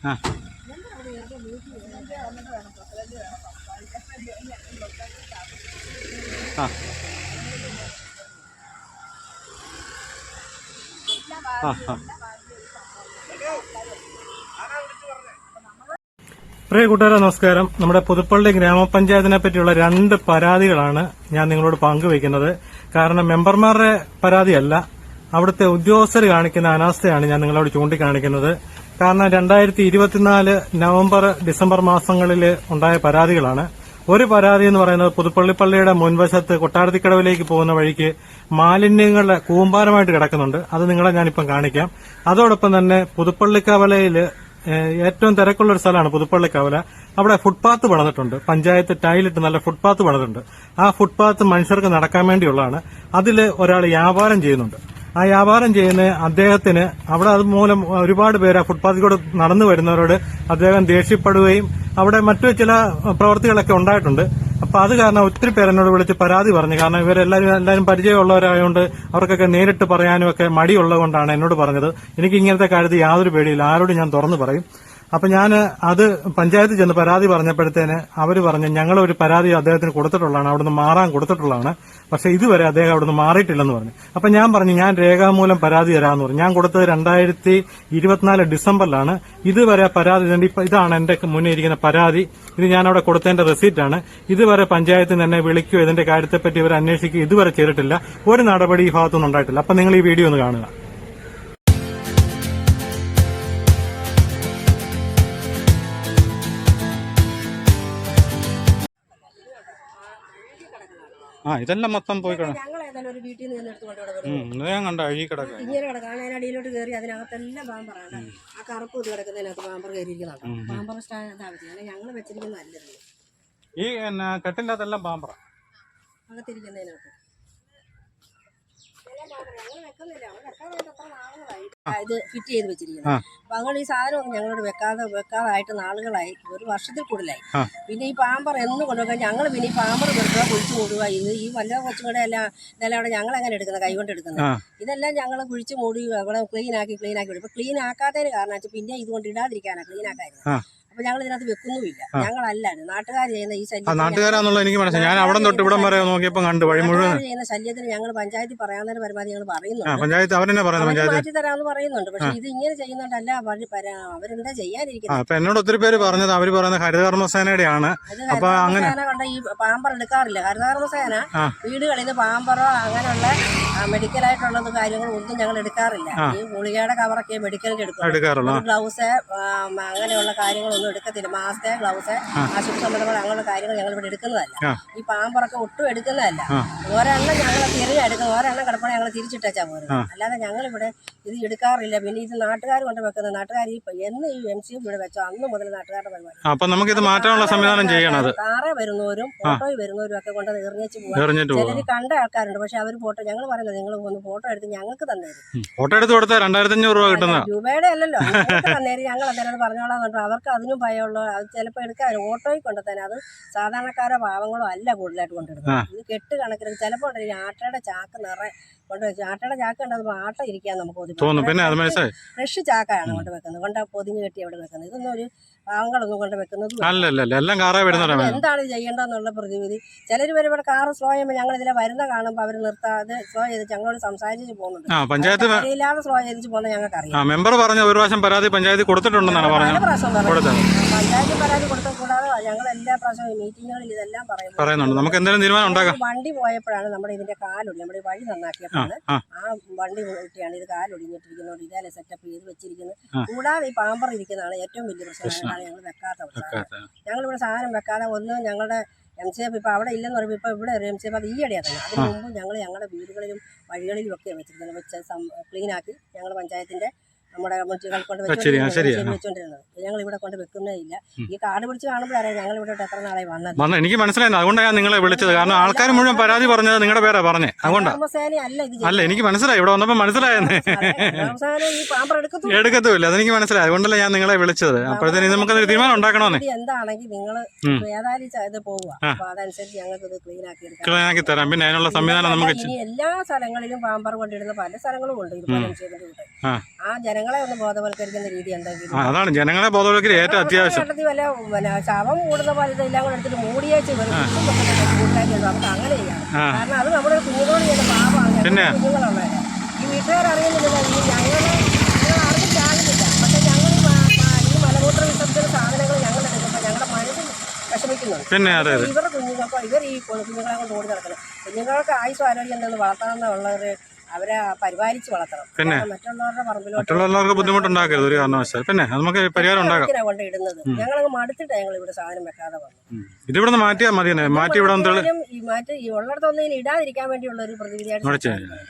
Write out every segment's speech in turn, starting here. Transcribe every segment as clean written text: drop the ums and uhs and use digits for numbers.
ആ ആ ആ ആ പ്രിയ കൂട്ടുകാരെ നമസ്കാരം. നമ്മുടെ പുതുപ്പള്ളി ഗ്രാമപഞ്ചായത്തിനെ പറ്റിയുള്ള 2 പരാതികളാണ് ഞാൻ നിങ്ങളോട് പങ്കുവയ്ക്കുന്നത്. കാരണം മെമ്പർമാരുടെ പരാതിയല്ല, അവിടുത്തെ ഉദ്യോഗസ്ഥർ കാണിക്കുന്ന അനാസ്ഥയാണ് ഞാൻ നിങ്ങളോട് ചൂണ്ടിക്കാണിക്കുന്നത്. കാരണം 2024 നവംബർ ഡിസംബർ മാസങ്ങളിൽ ഉണ്ടായ പരാതികളാണ്. ഒരു പരാതി എന്ന് പറയുന്നത് പുതുപ്പള്ളി പള്ളിയുടെ മുൻവശത്ത് കൊട്ടാരത്തിക്കടവിലേക്ക് പോകുന്ന വഴിക്ക് മാലിന്യങ്ങളുടെ കൂമ്പാരമായിട്ട് കിടക്കുന്നുണ്ട്. അത് നിങ്ങളെ ഞാനിപ്പം കാണിക്കാം. അതോടൊപ്പം തന്നെ പുതുപ്പള്ളിക്കവലയിൽ ഏറ്റവും തിരക്കുള്ള ഒരു സ്ഥലമാണ് പുതുപ്പള്ളിക്കവല. അവിടെ ഫുട്പാത്ത് പണിതിട്ടുണ്ട്. പഞ്ചായത്ത് ടൈലിട്ട് നല്ല ഫുട്പാത്ത് പണിതിട്ടുണ്ട്. ആ ഫുട്പാത്ത് മനുഷ്യർക്ക് നടക്കാൻ വേണ്ടിയുള്ളതാണ്. അതിൽ ഒരാൾ വ്യാപാരം ചെയ്യുന്നുണ്ട്. ആ വ്യാപാരം ചെയ്യുന്ന അദ്ദേഹത്തിന് അവിടെ അതുമൂലം ഒരുപാട് പേര് ആ ഫുട്പാത്തിൽ കൂടെ നടന്നു വരുന്നവരോട് അദ്ദേഹം ദേഷ്യപ്പെടുകയും അവിടെ മറ്റു ചില പ്രവൃത്തികളൊക്കെ ഉണ്ടായിട്ടുണ്ട്. അപ്പൊ അത് കാരണം ഒത്തിരി പേര് എന്നോട് വിളിച്ച് പരാതി പറഞ്ഞു. കാരണം ഇവരെല്ലാരും പരിചയമുള്ളവരായതുകൊണ്ട് അവർക്കൊക്കെ നേരിട്ട് പറയാനും ഒക്കെ മടിയുള്ളതുകൊണ്ടാണ് എന്നോട് പറഞ്ഞത്. എനിക്ക് ഇങ്ങനത്തെ കാര്യത്തിൽ യാതൊരു പേടിയില്ല, ആരോടും ഞാൻ തുറന്നു പറയും. അപ്പൊ ഞാൻ അത് പഞ്ചായത്തിൽ ചെന്ന് പരാതി പറഞ്ഞപ്പോഴത്തേന് അവര് പറഞ്ഞു ഞങ്ങളൊരു പരാതി അദ്ദേഹത്തിന് കൊടുത്തിട്ടുള്ളതാണ്, അവിടുന്ന് മാറാൻ കൊടുത്തിട്ടുള്ളതാണ്. പക്ഷെ ഇതുവരെ അദ്ദേഹം അവിടുന്ന് മാറിയിട്ടില്ലെന്ന് പറഞ്ഞു. അപ്പൊ ഞാൻ പറഞ്ഞു ഞാൻ രേഖാമൂലം പരാതി തരാമെന്ന് പറഞ്ഞു. ഞാൻ കൊടുത്തത് 2024 ഡിസംബറിലാണ്. ഇതുവരെ പരാതി ഇതാണ് എന്റെ മുന്നിൽ ഇരിക്കുന്ന പരാതി. ഇത് ഞാൻ അവിടെ കൊടുത്തതിന്റെ റെസീറ്റാണ്. ഇതുവരെ പഞ്ചായത്തിൽ നിന്ന് എന്നെ വിളിക്കുകയോ ഇതിന്റെ കാര്യത്തെപ്പറ്റി ഇവർ അന്വേഷിക്കുകയോ ഇതുവരെ ചെയ്തിട്ടില്ല. ഒരു നടപടി ഈ ഭാഗത്തുനിന്ന് ഉണ്ടായിട്ടില്ല. അപ്പൊ നിങ്ങൾ ഈ വീഡിയോ ഒന്ന് കാണുക. ആ ഇതെല്ലാം മൊത്തം പോയി ഞങ്ങൾ ഏതായാലും ഒരു വീട്ടിൽ നിന്ന് എടുത്തുകൊണ്ട് ഞാൻ കണ്ട അഴുകി കിടക്കാം. ഇങ്ങനെ കിടക്കാം. അതിനടിയിലോട്ട് കയറി അതിനകത്തെല്ലാം പാമ്പറാണ്. ആ കറുപ്പ് ഇത് കിടക്കുന്നതിനകത്ത് പാമ്പർ കയറിയിരിക്കുന്നുണ്ടോ? പാമ്പർ ഇതാവത്തില്ല. ഞങ്ങൾ വെച്ചിരിക്കുന്ന നല്ലത് ഈ കെട്ടിന്റെ അകത്തെല്ലാം പാമ്പറ അകത്തിരിക്കുന്നതിനകത്ത് ഇത് ഫിറ്റ് ചെയ്ത് വെച്ചിരിക്കുന്നത്. അപ്പൊ അങ്ങനെ ഈ സാധനം ഞങ്ങളോട് വെക്കാതായിട്ട് നാളുകളായി, ഒരു വർഷത്തിൽ കൂടുതലായി. പിന്നെ ഈ പാമ്പർ എന്നും കൊണ്ടുവെക്കാൻ ഞങ്ങൾ പിന്നെ ഈ പാമ്പർ കൊടുക്കുക, കുഴിച്ചു മൂടുക. ഇത് ഈ വല്ല കൊച്ചുകൂടെ എല്ലാം ഇതെല്ലാം അവിടെ ഞങ്ങൾ അങ്ങനെ എടുക്കുന്നത്, കൈകൊണ്ട് എടുക്കുന്നത്. ഇതെല്ലാം ഞങ്ങൾ കുഴിച്ചു മൂടി അവിടെ ക്ലീൻ ആക്കി വിടും. ഇപ്പൊ ക്ലീൻ ആക്കാത്തതിന് കാരണം പിന്നെ ഇതുകൊണ്ട് ഇടാതിരിക്കാനാണ് ക്ലീൻ ആക്കായിരുന്നു. അപ്പൊ ഞങ്ങൾ ഇതിനകത്ത് വെക്കുന്നുമില്ല. ഞങ്ങളല്ലായിരുന്നു നാട്ടുകാർ ചെയ്യുന്ന ഈ ശല്യം. നാട്ടുകാരാന്നുള്ള എനിക്ക് മനസ്സിലായി. ഞാൻ അവിടെ തൊട്ട് ഇവിടം വരെ നോക്കിയപ്പോ കണ്ടു വഴി മുഴുവൻ ചെയ്യുന്ന ശല്യത്തിന് ഞങ്ങൾ പഞ്ചായത്തിൽ പറയാവുന്ന പരമാവധി ഞങ്ങൾ പറയുന്നുണ്ട്. മാറ്റി തരാമെന്ന് പറയുന്നുണ്ട്. പക്ഷെ ഇത് ഇങ്ങനെ ചെയ്യുന്നുണ്ടല്ല അവരെന്താ ചെയ്യാനിരിക്കുന്നത്. അപ്പൊ എന്നോട് ഒത്തിരി പേര് പറഞ്ഞത് അവര് പറയുന്നത് ഹരിതകർമ്മസേനയുടെയാണ്. അപ്പൊ അങ്ങനെ കണ്ട ഈ പാമ്പർ എടുക്കാറില്ല. ഹരിതകർമ്മസേന വീടുകളിൽ നിന്ന് പാമ്പറോ അങ്ങനെയുള്ള മെഡിക്കലായിട്ടുള്ളത് കാര്യങ്ങളും ഒന്നും ഞങ്ങൾ എടുക്കാറില്ല. ഈ ഗുളികയുടെ കവറൊക്കെ മെഡിക്കലിന് എടുക്കാറുള്ളൂ. ഗ്ലൗസ് അങ്ങനെയുള്ള കാര്യങ്ങളൊന്നും എടുക്കത്തില്ല. മാസ്ക്, ഗ്ലൗസ്, ആശുപത്രി സംബന്ധമായ അങ്ങനെയുള്ള കാര്യങ്ങൾ ഞങ്ങൾ ഇവിടെ എടുക്കുന്നതല്ല. ഈ പാമ്പറൊക്കെ ഒട്ടും എടുക്കുന്നതല്ല. ഒരെണ്ണം ഞങ്ങൾ തിരിഞ്ഞെടുക്കുന്നത്, ഒരെണ്ണം കിടപ്പണ ഞങ്ങൾ തിരിച്ചിട്ടാ പോരുന്നത്. അല്ലാതെ ഞങ്ങളിവിടെ ഇത് എടുക്കാറില്ല. പിന്നെ ഇത് നാട്ടുകാർ കൊണ്ട് വെക്കുന്നത്. നാട്ടുകാർ എന്ന് ഈ MC ഇവിടെ വെച്ചോ അന്ന് മുതൽ നാട്ടുകാരുടെ പരിപാടി. അപ്പൊ നമുക്ക് ഇത് മാറ്റാനുള്ള സംവിധാനം ചെയ്യണം. കാറേ വരുന്നവരും ഫോട്ടോയിൽ വരുന്നവരും ഒക്കെ കൊണ്ട് എറിഞ്ഞു പോകാൻ ചിലർ കണ്ട ആൾക്കാരുണ്ട്. പക്ഷെ അവർ ഫോട്ടോ ഞങ്ങൾ പറയുന്നത് നിങ്ങൾ ഒന്ന് ഫോട്ടോ എടുത്ത് ഞങ്ങൾക്ക് തന്നേരും. ഫോട്ടോ എടുത്ത് കൊടുത്താൽ 2500 രൂപ കിട്ടുന്ന രൂപയുടെ അല്ലല്ലോ, തന്നേരും. ഞങ്ങൾ അന്നേരം പറഞ്ഞോളാം പറഞ്ഞു. അവർക്ക് അതിനും ഭയമുള്ള അത് ചിലപ്പോൾ എടുക്കാൻ ഓട്ടോയിൽ കൊണ്ടുതന്നെ. അത് സാധാരണക്കാരോ പാവങ്ങളോ അല്ല കൂടുതലായിട്ട് കൊണ്ടിടുന്നത്. ഇത് കെട്ട് കണക്കിന് ചിലപ്പോൾ ആട്ടയുടെ ചാക്ക് നിറയെ കൊണ്ടുവച്ചു. ആട്ടയുടെ ചാക്ക് കണ്ടത് ആട്ട ഇരിക്കാൻ നമുക്ക് ഫ്രഷ് ചാക്കാണ് കൊണ്ട് വെക്കുന്നത്. കൊണ്ട് പൊതിഞ്ഞ് കെട്ടി അവിടെ വെക്കുന്നത്. ഇതൊന്നും ഒരു പാവങ്ങളൊന്നും കൊണ്ട് വെക്കുന്നത് എന്താണ് ചെയ്യേണ്ടതെന്നുള്ള പ്രതിവിധി. ചിലർ വരെ ഇവിടെ കാറ് സ്ലോ ചെയ്യുമ്പോൾ ഞങ്ങൾ ഇതിലെ വരുന്ന കാണുമ്പോൾ അവർ നിർത്താതെ സ്ലോ ചെയ്ത് ഞങ്ങളോട് സംസാരിച്ച് പോകുന്നുണ്ട്. ഇല്ലാതെ സ്ലോ ചെയ്ത് പോകുന്നത് ഞങ്ങൾക്കറിയാം. മെമ്പർ പറഞ്ഞ ഒരു പ്രാവശ്യം പരാതി പഞ്ചായത്തിൽ കൊടുത്തിട്ടുണ്ടെന്നാണ് പറഞ്ഞത്. പഞ്ചായത്ത് പരാതി കൊടുത്ത കൂടാതെ ഞങ്ങൾ എല്ലാ പ്രാവശ്യവും മീറ്റിങ്ങുകളിൽ ഇതെല്ലാം പറയുന്നുണ്ട്. നമുക്ക് എന്തെങ്കിലും തീരുമാനം ഉണ്ടാക്കാം. വണ്ടി പോയപ്പോഴാണ് നമ്മുടെ ഇതിന്റെ കാലൊടി, നമ്മുടെ വഴി നന്നാക്കിയപ്പോഴാണ് ആ വണ്ടി കിട്ടിയാണ് ഇത് കാലൊടിഞ്ഞിട്ടിരിക്കുന്നത്. ഇതേ സെറ്റപ്പ് ചെയ്ത് വെച്ചിരിക്കുന്നത്. കൂടാതെ ഈ പാമ്പർ ഇരിക്കുന്നതാണ് ഏറ്റവും വലിയ പ്രശ്നമായിട്ടാണ് ഞങ്ങൾ വെക്കാത്ത. ഞങ്ങളിവിടെ സാധനം വെക്കാതെ ഒന്ന് ഞങ്ങളുടെ MCF ഇപ്പൊ അവിടെ ഇല്ലെന്ന് പറയുമ്പോൾ ഇപ്പൊ ഇവിടെ ഒരു MCF അത് ഈയിടെയാണ് തന്നെ. അതിന് മുമ്പ് ഞങ്ങൾ ഞങ്ങളുടെ വീടുകളിലും വഴികളിലും ഒക്കെ വെച്ചിരിക്കുന്നത്. വെച്ച് ക്ലീൻ ആക്കി ഞങ്ങൾ പഞ്ചായത്തിന്റെ നമ്മുടെ കമ്മിറ്റികൾ കൊണ്ട് വെച്ചോണ്ടിരുന്നത്. ഞങ്ങൾ ഇവിടെ കൊണ്ട് വെക്കുന്നേ ഇല്ല. ഈ കാട് പിടിച്ച് കാണുമ്പോഴറിയാം ഞങ്ങൾ ഇവിടെ എത്ര നാളായി വന്നത്. എനിക്ക് മനസ്സിലായി. അതുകൊണ്ടാണ് ഞാൻ നിങ്ങളെ വിളിച്ചത്. കാരണം ആൾക്കാർ മുഴുവൻ പരാതി പറഞ്ഞത് നിങ്ങളുടെ പേരാ പറഞ്ഞേ. അതുകൊണ്ടാണ് അല്ല എനിക്ക് മനസ്സിലായി. ഇവിടെ വന്നപ്പോ മനസ്സിലായെന്ന്. എടുക്കത്തുമില്ല, അതെനിക്ക് മനസ്സിലായി. അതുകൊണ്ടല്ല ഞാൻ നിങ്ങളെ വിളിച്ചത്. അപ്പോഴത്തേന് നമുക്ക് തീരുമാനം ഉണ്ടാക്കണമെന്ന്. എന്താണെങ്കിൽ നിങ്ങൾ ഏതായാലും പോവുക. അപ്പൊ അതനുസരിച്ച് ഞങ്ങൾക്ക് ഇത് ക്ലീൻ ആക്കി തരാം. പിന്നെ അതിനുള്ള സംവിധാനം നമുക്ക് എല്ലാ സ്ഥലങ്ങളിലും പാമ്പർ കൊണ്ടിടുന്ന പല സ്ഥലങ്ങളും ഉണ്ട്. ആ ജനങ്ങൾ ജനങ്ങളെ ഒന്ന് ബോധവൽക്കരിക്കുന്ന രീതി എന്തെങ്കിലും അതാണ് ജനങ്ങളെ ബോധവൽക്കരി ഏറ്റവും അത്യാവശ്യം. വല്ല ശവം കൂടുന്ന പോലെ ഇതെല്ലാം കൂടെ എടുത്തിട്ട് മൂടിയേച്ച് കൂട്ടാക്കി നമുക്ക് അങ്ങനെ ചെയ്യാം. കാരണം അത് നമ്മുടെ കുഞ്ഞുങ്ങളോട് ചെയ്യുന്ന പാപമാണ്. കുഞ്ഞുങ്ങളുള്ളവരെ ഈ വീട്ടുകാർ അറിയുന്നില്ല. ആർക്കും ചാകുന്നില്ല. പക്ഷെ ഞങ്ങൾ ഈ മലമൂത്ര വിസർജന സാധനങ്ങൾ ഞങ്ങൾ എടുക്കുമ്പോൾ ഞങ്ങളുടെ മനസ്സിൽ വിഷമിക്കുന്നുണ്ട്. ഇവരുടെ കുഞ്ഞുങ്ങൾക്കോ ഇവർ ഈ കുഞ്ഞുങ്ങളെ കൊണ്ട് ഓടി നടക്കണം. കുഞ്ഞുങ്ങൾക്ക് ആയുസ് ആരോഗ്യം എന്തെന്ന് വളർത്തണമെന്നുള്ളവർ അവരെ പരിപാലിച്ച് വളർത്തണം. മറ്റുള്ളവരുടെ മറ്റുള്ളവർക്ക് ബുദ്ധിമുട്ടുണ്ടാക്കരുത് ഒരു കാരണവശാലും. പിന്നെ നമുക്ക് പരിഹാരം ഉണ്ടാക്കാം. കൊണ്ട് ഇടുന്നത് ഞങ്ങളങ്ങ് മടുത്തിട്ട് ഞങ്ങൾ ഇവിടെ സാധനം വെക്കാതെ വന്നു. ഇതിവിടെ മാറ്റിയാൽ മതി. മാറ്റി ഇവിടെ ഈ ഉള്ളിടത്തൊന്നും ഇനി ഇടാതിരിക്കാൻ വേണ്ടിയുള്ള ഒരു പ്രതിവിധിയായിട്ട്.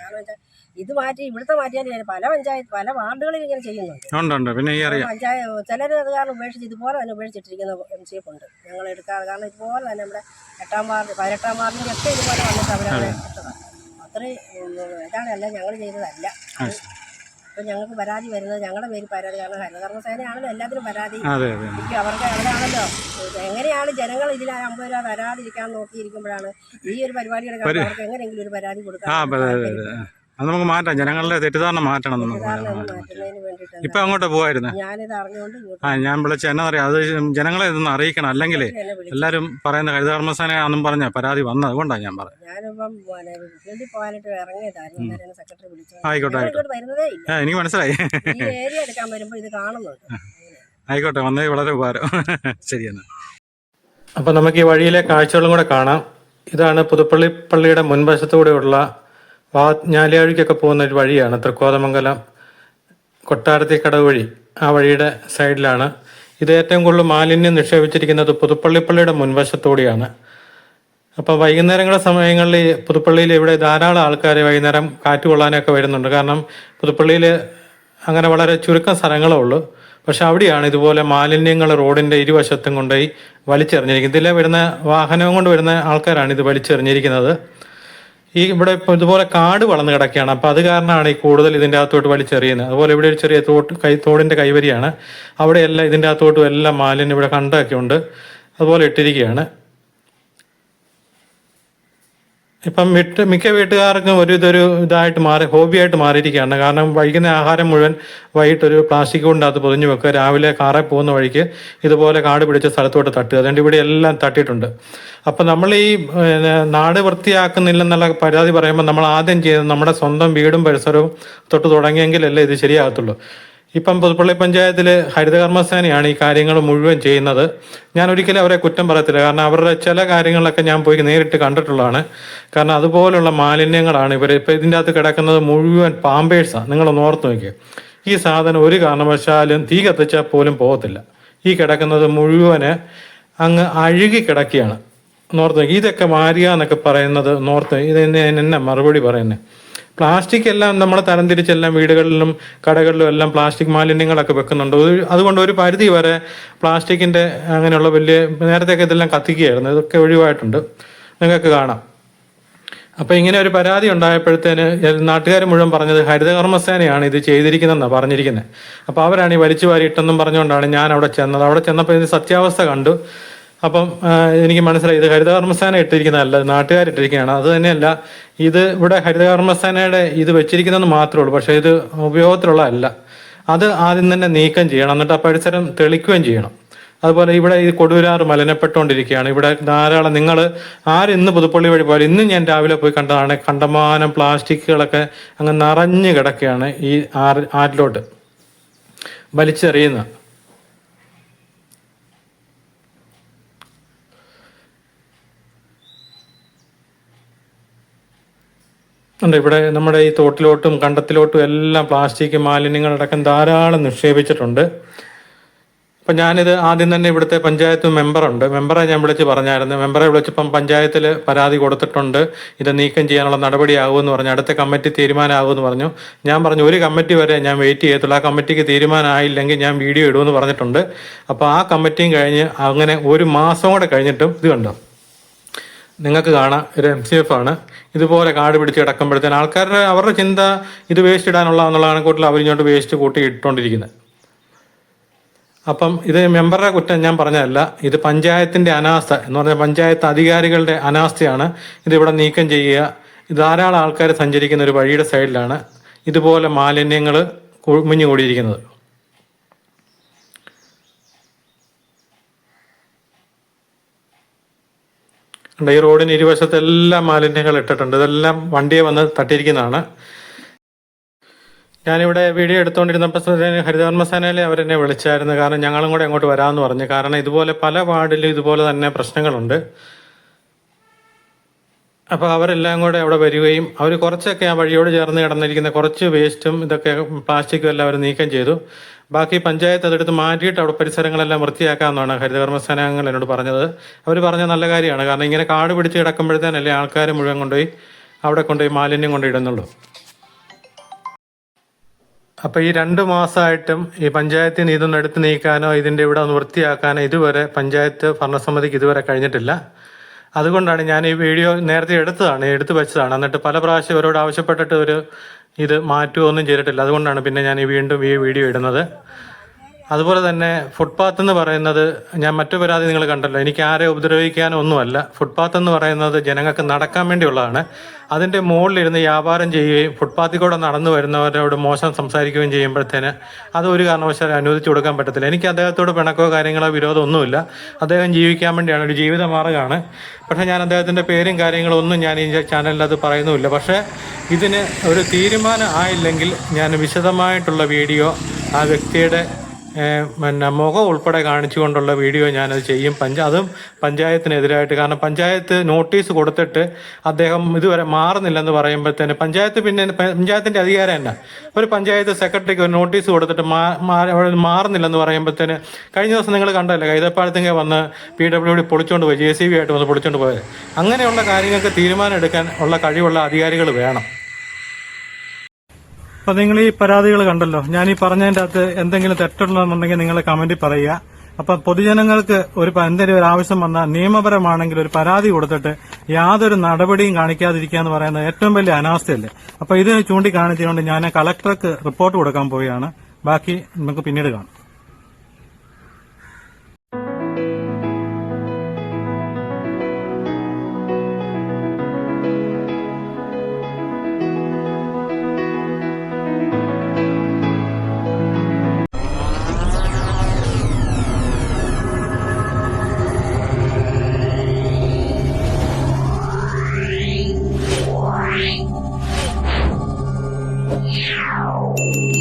കാരണം വെച്ചാൽ ഇത് മാറ്റി ഇവിടുത്തെ മാറ്റിയാൽ പല പഞ്ചായത്ത് പല വാർഡുകളിൽ ഇങ്ങനെ ചെയ്യുന്നുണ്ട്. പിന്നെ പഞ്ചായത്ത് ചിലർ അത് കാരണം ഉപേക്ഷിച്ച് ഇതുപോലെ തന്നെ ഉപേക്ഷിച്ചിട്ടിരിക്കുന്ന MCF ഉണ്ട്. ഞങ്ങൾ എടുക്കാതെ കാരണം ഇതുപോലെ തന്നെ നമ്മുടെ 8ാം വാർഡ് 18ാം വാർഡിൻ്റെ ഒക്കെ ഇതുപോലെ വന്നിട്ട് അവരവിടെ ഇട്ടതാണ്. അത്രയും ഇതാണല്ല ഞങ്ങൾ ചെയ്തതല്ല. അപ്പം ഞങ്ങൾക്ക് പരാതി വരുന്നത് ഞങ്ങളുടെ പേര് പരാതി. കാരണം ഹരിതകർമ്മസേനയാണല്ലോ എല്ലാത്തിനും പരാതി. അവർക്ക് അവരാണല്ലോ എങ്ങനെയാണ് ജനങ്ങൾ ഇതിൽ 50 രൂപ വരാതിരിക്കാൻ നോക്കിയിരിക്കുമ്പോഴാണ് ഈ ഒരു പരിപാടി എടുക്കാൻ അവർക്ക് എങ്ങനെയെങ്കിലും ഒരു പരാതി കൊടുക്കാം. അത് നമുക്ക് മാറ്റാം. ജനങ്ങളുടെ തെറ്റിദ്ധാരണ മാറ്റണം. നമുക്ക് ഇപ്പൊ അങ്ങോട്ട് പോവായിരുന്നു. ഞാനിത് അറിഞ്ഞുകൊണ്ട് ഞാൻ വിളിച്ച എന്നാ പറയാ, അത് ജനങ്ങളെ ഇതൊന്ന് അറിയിക്കണം. അല്ലെങ്കിൽ എല്ലാരും പറയുന്ന ഹരിതകർമ്മസേന ആണെന്നും പറഞ്ഞ പരാതി വന്നത്. അതുകൊണ്ടാണ് ഞാൻ പറഞ്ഞത്. ഞാനിപ്പം ഫീൽഡിൽ പോകാനായിട്ട് ഇറങ്ങിയതായിരുന്നു. സെക്രട്ടറി വിളിച്ചു. ആയിക്കോട്ടെ വരുന്നതേ ഇല്ല. എനിക്ക് മനസ്സിലായി. ഈ ഏരിയ എടുക്കാൻ വരുമ്പോൾ ഇത് കാണുന്നുണ്ട്. ആയിക്കോട്ടെ, വന്നത് വളരെ ഉപകാരം. ശരിയെന്നാ. അപ്പൊ നമുക്ക് ഈ വഴിയിലെ കാഴ്ചകളും കൂടെ കാണാം. ഇതാണ് പുതുപ്പള്ളി പള്ളിയുടെ മുൻവശത്തുകൂടെയുള്ള ഞാലിയാഴിക്കൊക്കെ പോകുന്ന ഒരു വഴിയാണ്. തൃക്കോതമംഗലം കൊട്ടാരത്തിക്കടവ് വഴി ആ വഴിയുടെ സൈഡിലാണ്. ഇത് ഏറ്റവും കൂടുതൽ മാലിന്യം നിക്ഷേപിച്ചിരിക്കുന്നത് പുതുപ്പള്ളിപ്പള്ളിയുടെ മുൻവശത്തൂടെയാണ്. അപ്പോൾ വൈകുന്നേരങ്ങളുടെ സമയങ്ങളിൽ പുതുപ്പള്ളിയിൽ ഇവിടെ ധാരാളം ആൾക്കാർ വൈകുന്നേരം കാറ്റ് കൊള്ളാനൊക്കെ വരുന്നുണ്ട്. കാരണം പുതുപ്പള്ളിയിൽ അങ്ങനെ വളരെ ചുരുക്കം സ്ഥലങ്ങളേ ഉള്ളൂ. പക്ഷെ അവിടെയാണ് ഇതുപോലെ മാലിന്യങ്ങൾ റോഡിൻ്റെ ഇരുവശത്തും കൊണ്ടുപോയി വലിച്ചെറിഞ്ഞിരിക്കുന്നത്. ഇതിലെ വരുന്ന വാഹനം കൊണ്ട് വരുന്ന ആൾക്കാരാണ് ഇത് വലിച്ചെറിഞ്ഞിരിക്കുന്നത്. ഈ ഇവിടെ ഇപ്പോൾ ഇതുപോലെ കാട് വളർന്ന് കിടക്കുകയാണ്. അപ്പോൾ അത് കാരണമാണ് ഈ കൂടുതൽ ഇതിൻ്റെ അകത്തോട്ട് വലിച്ചെറിയുന്നത്. അതുപോലെ ഇവിടെ ഒരു ചെറിയ തോടിൻ്റെ കൈവരിയാണ്. അവിടെയെല്ലാം ഇതിൻ്റെ അകത്തോട്ടും എല്ലാം മാലിന്യം ഇവിടെ കണ്ടൊക്കെ ഉണ്ട്. അതുപോലെ ഇട്ടിരിക്കുകയാണ്. ഇപ്പം മിക്ക വീട്ടുകാർക്കും ഇതൊരു ഇതായിട്ട് ഹോബിയായിട്ട് മാറിയിരിക്കുകയാണ്. കാരണം വൈകുന്ന ആഹാരം മുഴുവൻ വൈകിട്ടൊരു പ്ലാസ്റ്റിക് കൊണ്ടകത്ത് പൊതിഞ്ഞു വെക്കുക. രാവിലെ കാറിൽ പോകുന്ന വഴിക്ക് ഇതുപോലെ കാട് പിടിച്ച സ്ഥലത്തോട്ട് തട്ടുക. അതുകൊണ്ട് ഇവിടെ എല്ലാം തട്ടിയിട്ടുണ്ട്. അപ്പം നമ്മൾ ഈ നാട് വൃത്തിയാക്കുന്നില്ലെന്നുള്ള പരാതി പറയുമ്പോൾ നമ്മൾ ആദ്യം ചെയ്യുന്നത് നമ്മുടെ സ്വന്തം വീടും പരിസരവും തൊട്ട് തുടങ്ങിയെങ്കിലല്ലേ ഇത് ശരിയാകത്തുള്ളൂ. ഇപ്പം പുതുപ്പള്ളി പഞ്ചായത്തിൽ ഹരിതകർമ്മസേനയാണ് ഈ കാര്യങ്ങൾ മുഴുവൻ ചെയ്യുന്നത്. ഞാൻ ഒരിക്കലും അവരെ കുറ്റം പറയത്തില്ല. കാരണം അവരുടെ ചില കാര്യങ്ങളിലൊക്കെ ഞാൻ പോയി നേരിട്ട് കണ്ടിട്ടുള്ളതാണ്. കാരണം അതുപോലുള്ള മാലിന്യങ്ങളാണ് ഇപ്പം ഇതിൻ്റെ അകത്ത് കിടക്കുന്നത് മുഴുവൻ പാമ്പേഴ്സാണ്. നിങ്ങളൊന്ന് ഓർത്ത് നോക്കിയേ. ഈ സാധനം ഒരു കാരണവശാലും തീ കത്തിച്ചാൽ പോലും പോകത്തില്ല. ഈ കിടക്കുന്നത് മുഴുവന് അങ്ങ് അഴുകി കിടക്കുകയാണ്. നോർത്ത് നോക്കി. ഇതൊക്കെ മാറുക എന്നൊക്കെ പറയുന്നത് നോർത്ത് ഇത് എന്നെ മറുപടി പറയുന്നത്. പ്ലാസ്റ്റിക് എല്ലാം നമ്മൾ തരംതിരിച്ചെല്ലാം വീടുകളിലും കടകളിലും എല്ലാം പ്ലാസ്റ്റിക് മാലിന്യങ്ങളൊക്കെ വെക്കുന്നുണ്ട്. അതുകൊണ്ട് ഒരു പരിധി വരെ പ്ലാസ്റ്റിക്കിൻ്റെ അങ്ങനെയുള്ള വലിയ നേരത്തെയൊക്കെ ഇതെല്ലാം കത്തിക്കുകയായിരുന്നു. ഇതൊക്കെ ഒഴിവായിട്ടുണ്ട്, നിങ്ങൾക്ക് കാണാം. അപ്പോൾ ഇങ്ങനെ ഒരു പരാതി ഉണ്ടായപ്പോഴത്തേന് നാട്ടുകാർ മുഴുവൻ പറഞ്ഞത് ഹരിതകർമ്മസേനയാണ് ഇത് ചെയ്തിരിക്കുന്നതെന്നാണ് പറഞ്ഞിരിക്കുന്നത്. അപ്പോൾ അവരാണ് ഈ വലിച്ചു വാരിയിട്ടെന്നും പറഞ്ഞുകൊണ്ടാണ് ഞാൻ അവിടെ ചെന്നത്. അവിടെ ചെന്നപ്പോൾ ഇത് സത്യാവസ്ഥ കണ്ടു. അപ്പം എനിക്ക് മനസ്സിലായി ഇത് ഹരിതകർമ്മസേന ഇട്ടിരിക്കുന്നതല്ല, നാട്ടുകാരിട്ടിരിക്കുകയാണ്. അത് തന്നെയല്ല, ഇത് ഇവിടെ ഹരിതകർമ്മസേനയുടെ ഇത് വെച്ചിരിക്കുന്നതെന്ന് മാത്രമേ ഉള്ളൂ. പക്ഷേ ഇത് ഉപയോഗത്തിലുള്ളതല്ല. അത് ആദ്യം തന്നെ നീക്കം ചെയ്യണം. എന്നിട്ട് ആ പരിസരം തെളിക്കുകയും ചെയ്യണം. അതുപോലെ ഇവിടെ ഈ കൊടുവിലാറ് മലിനപ്പെട്ടുകൊണ്ടിരിക്കുകയാണ്. ഇവിടെ ധാരാളം നിങ്ങൾ ഇന്ന് പുതുപ്പള്ളി വഴി പോയാലും ഇന്നും ഞാൻ രാവിലെ പോയി കണ്ടതാണ്. കണ്ടമാനം പ്ലാസ്റ്റിക്കുകളൊക്കെ അങ്ങ് നിറഞ്ഞു കിടക്കുകയാണ് ഈ ആറ്റിലോട്ട് വലിച്ചെറിയുന്ന. ഉണ്ട് ഇവിടെ നമ്മുടെ ഈ തോട്ടിലോട്ടും കണ്ടത്തിലോട്ടും എല്ലാം പ്ലാസ്റ്റിക് മാലിന്യങ്ങളടക്കം ധാരാളം നിക്ഷേപിച്ചിട്ടുണ്ട്. അപ്പം ഞാനിത് ആദ്യം തന്നെ ഇവിടുത്തെ പഞ്ചായത്ത് മെമ്പറുണ്ട്, മെമ്പറെ ഞാൻ വിളിച്ച് പറഞ്ഞായിരുന്നു. മെമ്പറെ വിളിച്ചപ്പം പഞ്ചായത്തിൽ പരാതി കൊടുത്തിട്ടുണ്ട്, ഇത് നീക്കം ചെയ്യാനുള്ള നടപടിയാകുമെന്ന് പറഞ്ഞു. അടുത്ത കമ്മിറ്റി തീരുമാനമാകുമെന്ന് പറഞ്ഞു. ഞാൻ പറഞ്ഞു ഒരു കമ്മിറ്റി വരെ ഞാൻ വെയിറ്റ് ചെയ്യത്തുള്ളൂ, ആ കമ്മിറ്റിക്ക് തീരുമാനമായില്ലെങ്കിൽ ഞാൻ വീഡിയോ ഇടുമെന്ന് പറഞ്ഞിട്ടുണ്ട്. അപ്പോൾ ആ കമ്മിറ്റിയും കഴിഞ്ഞ് അങ്ങനെ ഒരു മാസം കൂടെ കഴിഞ്ഞിട്ടും ഇത് കണ്ടോ, നിങ്ങൾക്ക് കാണാം ഒരു MCF ആണ്. ഇതുപോലെ കാട് പിടിച്ച് കിടക്കുമ്പോഴത്തേന് അവരുടെ ചിന്ത ഇത് വേസ്റ്റ് ഇടാനുള്ള എന്നുള്ളതാണ്. കൂടുതൽ അവരിങ്ങോട്ട് വേസ്റ്റ് കൂട്ടി ഇട്ടുകൊണ്ടിരിക്കുന്നത്. അപ്പം ഇത് മെമ്പറുടെ കുറ്റം ഞാൻ പറഞ്ഞതല്ല, ഇത് പഞ്ചായത്തിൻ്റെ അനാസ്ഥ എന്ന് പറഞ്ഞാൽ പഞ്ചായത്ത് അധികാരികളുടെ അനാസ്ഥയാണ്. ഇതിവിടെ നീക്കം ചെയ്യുക. ധാരാളം ആൾക്കാർ സഞ്ചരിക്കുന്ന ഒരു വഴിയുടെ സൈഡിലാണ് ഇതുപോലെ മാലിന്യങ്ങൾ കുമിഞ്ഞു കൂടിയിരിക്കുന്നത്. ഈ റോഡിന് ഇരുവശത്തെല്ലാം മാലിന്യങ്ങൾ ഇട്ടിട്ടുണ്ട്. ഇതെല്ലാം വണ്ടിയെ വന്ന് തട്ടിയിരിക്കുന്നതാണ്. ഞാനിവിടെ വീഡിയോ എടുത്തുകൊണ്ടിരുന്നപ്പോൾ ഹരിതകർമ്മസേനയിലെ അവരെന്നെ വിളിച്ചായിരുന്നു. കാരണം ഞങ്ങളും കൂടെ അങ്ങോട്ട് വരാമെന്ന് പറഞ്ഞു. കാരണം ഇതുപോലെ പല വാർഡിലും ഇതുപോലെ തന്നെ പ്രശ്നങ്ങളുണ്ട്. അപ്പോൾ അവരെല്ലാം കൂടെ അവിടെ വരികയും അവർ കുറച്ചൊക്കെ ആ വഴിയോട് ചേർന്ന് കിടന്നിരിക്കുന്ന കുറച്ച് വേസ്റ്റും ഇതൊക്കെ പ്ലാസ്റ്റിക്കും എല്ലാം അവർ നീക്കം ചെയ്തു. ബാക്കി പഞ്ചായത്ത് അതെടുത്ത് മാറ്റിയിട്ട് അവിടെ പരിസരങ്ങളെല്ലാം വൃത്തിയാക്കാമെന്നാണ് ഹരിതകർമ്മസേനാംഗങ്ങൾ എന്നോട് പറഞ്ഞത്. അവർ പറഞ്ഞ നല്ല കാര്യമാണ്. കാരണം ഇങ്ങനെ കാട് പിടിച്ച് കിടക്കുമ്പോഴത്തേനല്ലേ ആൾക്കാർ മുഴുവൻ കൊണ്ടുപോയി അവിടെ കൊണ്ടുപോയി മാലിന്യം കൊണ്ടിടുന്നുള്ളൂ. അപ്പോൾ ഈ 2 മാസമായിട്ടും ഈ പഞ്ചായത്തിൽ നിന്ന് ഇതൊന്നും എടുത്ത് നീക്കാനോ ഇതിൻ്റെ ഇവിടെ ഒന്ന് വൃത്തിയാക്കാനോ ഇതുവരെ പഞ്ചായത്ത് ഭരണസമിതിക്ക് ഇതുവരെ കഴിഞ്ഞിട്ടില്ല. അതുകൊണ്ടാണ് ഞാൻ ഈ വീഡിയോ നേരത്തെ എടുത്തു വെച്ചതാണ്. എന്നിട്ട് പല പ്രാവശ്യം ഇവരോട് ആവശ്യപ്പെട്ടിട്ട് ഇത് മാറ്റുകയൊന്നും ചെയ്തിട്ടില്ല. അതുകൊണ്ടാണ് പിന്നെ ഞാൻ വീണ്ടും ഈ വീഡിയോ ഇടുന്നത്. അതുപോലെ തന്നെ ഫുട്പാത്ത് എന്ന് പറയുന്നത്, ഞാൻ മറ്റു പരാതി നിങ്ങൾ കണ്ടല്ലോ, എനിക്ക് ആരെ ഉപദ്രവിക്കാനോ ഒന്നുമല്ല. ഫുട്പാത്ത് എന്ന് പറയുന്നത് ജനങ്ങൾക്ക് നടക്കാൻ വേണ്ടിയുള്ളതാണ്. അതിൻ്റെ മുകളിലിരുന്ന് വ്യാപാരം ചെയ്യുകയും ഫുട്പാത്തിൽ കൂടെ നടന്നു വരുന്നവരോട് മോശം സംസാരിക്കുകയും ചെയ്യുമ്പോഴത്തേന് അത് ഒരു കാരണവശാലും അനുവദിച്ചു കൊടുക്കാൻ പറ്റത്തില്ല. എനിക്ക് അദ്ദേഹത്തോട് പിണക്കോ കാര്യങ്ങളോ വിരോധം ഒന്നുമില്ല. അദ്ദേഹം ജീവിക്കാൻ വേണ്ടിയാണ്, ഒരു ജീവിത മാർഗ്ഗമാണ്. പക്ഷേ ഞാൻ അദ്ദേഹത്തിൻ്റെ പേരും കാര്യങ്ങളും ഒന്നും ഞാൻ ഈ ചാനലിൽ അത് പറയുന്നുമില്ല. പക്ഷേ ഇതിന് ഒരു തീരുമാനം ആയില്ലെങ്കിൽ ഞാൻ വിശദമായിട്ടുള്ള വീഡിയോ ആ വ്യക്തിയുടെ മുഖം ഉൾപ്പെടെ കാണിച്ചുകൊണ്ടുള്ള വീഡിയോ ഞാനത് ചെയ്യും. അതും പഞ്ചായത്തിനെതിരായിട്ട്. കാരണം പഞ്ചായത്ത് നോട്ടീസ് കൊടുത്തിട്ട് അദ്ദേഹം ഇതുവരെ മാറുന്നില്ലെന്ന് പറയുമ്പോഴത്തേന് പഞ്ചായത്തിൻ്റെ അധികാരം തന്നെ. ഒരു പഞ്ചായത്ത് സെക്രട്ടറിക്ക് ഒരു നോട്ടീസ് കൊടുത്തിട്ട് മാറുന്നില്ലെന്ന് പറയുമ്പോഴത്തേന് കഴിഞ്ഞ ദിവസം നിങ്ങൾ കണ്ടല്ലേ, കൈതപ്പാളത്തിങ്ങ വന്ന് PWD പൊളിച്ചുകൊണ്ട് പോയി, JCB ആയിട്ട് വന്ന് പൊളിച്ചുകൊണ്ട് പോയത്. അങ്ങനെയുള്ള കാര്യങ്ങൾക്ക് തീരുമാനം എടുക്കാൻ ഉള്ള കഴിവുള്ള അധികാരികൾ വേണം. അപ്പൊ നിങ്ങൾ ഈ പരാതികൾ കണ്ടല്ലോ. ഞാൻ ഈ പറഞ്ഞതിന്റെ അകത്ത് എന്തെങ്കിലും തെറ്റുണ്ടെന്നുണ്ടെങ്കിൽ നിങ്ങൾ കമന്റിൽ പറയുക. അപ്പൊ പൊതുജനങ്ങൾക്ക് എന്തെങ്കിലും ഒരു ആവശ്യം വന്നാൽ നിയമപരമാണെങ്കിൽ ഒരു പരാതി കൊടുത്തിട്ട് യാതൊരു നടപടിയും കാണിക്കാതിരിക്കുക എന്ന് പറയുന്നത് ഏറ്റവും വലിയ അനാസ്ഥയല്ലേ. അപ്പൊ ഇത് ചൂണ്ടിക്കാണിച്ചുകൊണ്ട് ഞാൻ കളക്ടർക്ക് റിപ്പോർട്ട് കൊടുക്കാൻ പോവുകയാണ്. ബാക്കി നമുക്ക് പിന്നീട് കാണാം. Meow.